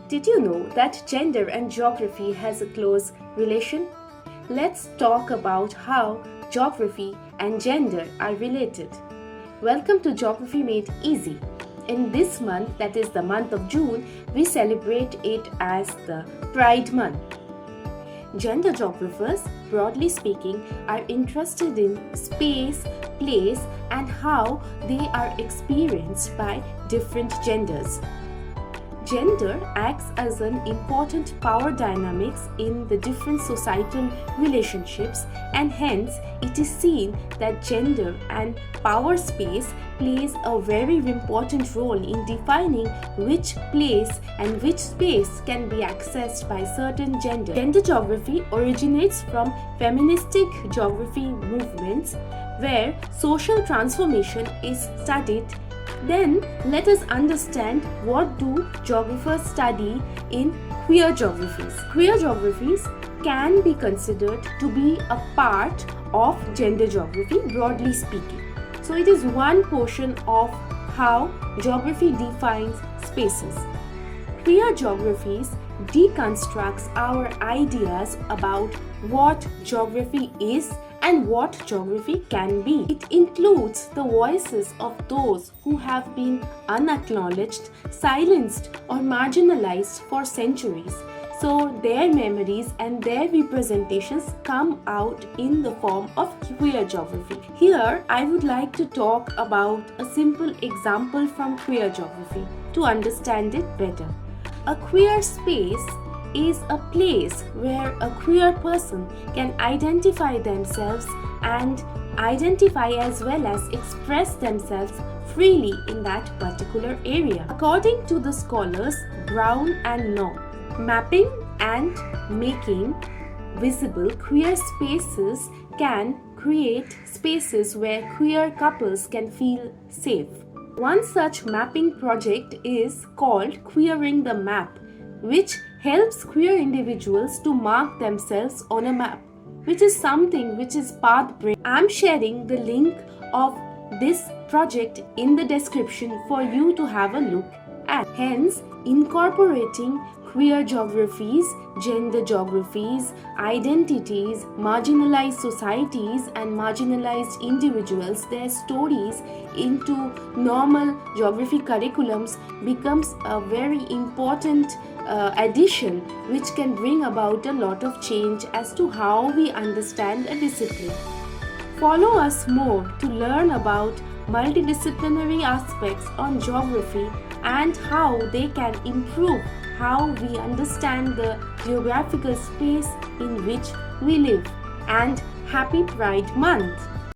Did you know that gender and geography has a close relation? Let's talk about how geography and gender are related. Welcome to Geography Made Easy. In this month, that is the month of June, we celebrate it as the Pride Month. Gender geographers, broadly speaking, are interested in space, place, and how they are experienced by different genders. Gender acts as an important power dynamics in the different societal relationships, and hence it is seen that gender and power space plays a very important role in defining which place and which space can be accessed by certain gender. Gender geography originates from feministic geography movements where social transformation is studied. Then let us understand what do geographers study in queer geographies. Queer geographies can be considered to be a part of gender geography, broadly speaking. So it is one portion of how geography defines spaces. Queer geographies deconstructs our ideas about what geography is and what geography can be. It includes the voices of those who have been unacknowledged, silenced, or marginalized for centuries. So their memories and their representations come out in the form of queer geography. Here, I would like to talk about a simple example from queer geography to understand it better. A queer space is a place where a queer person can identify themselves and identify as well as express themselves freely in that particular area. According to the scholars Brown and Norm, mapping and making visible queer spaces can create spaces where queer couples can feel safe. One such mapping project is called Queering the Map, which helps queer individuals to mark themselves on a map, which is something which is path-breaking. I'm sharing the link of this project in the description for you to have a look at. Hence, incorporating queer geographies, gender geographies, identities, marginalized societies and marginalized individuals, their stories into normal geography curriculums becomes a very important addition which can bring about a lot of change as to how we understand a discipline. Follow us more to learn about multidisciplinary aspects on geography and how they can improve how we understand the geographical space in which we live. And happy Pride Month!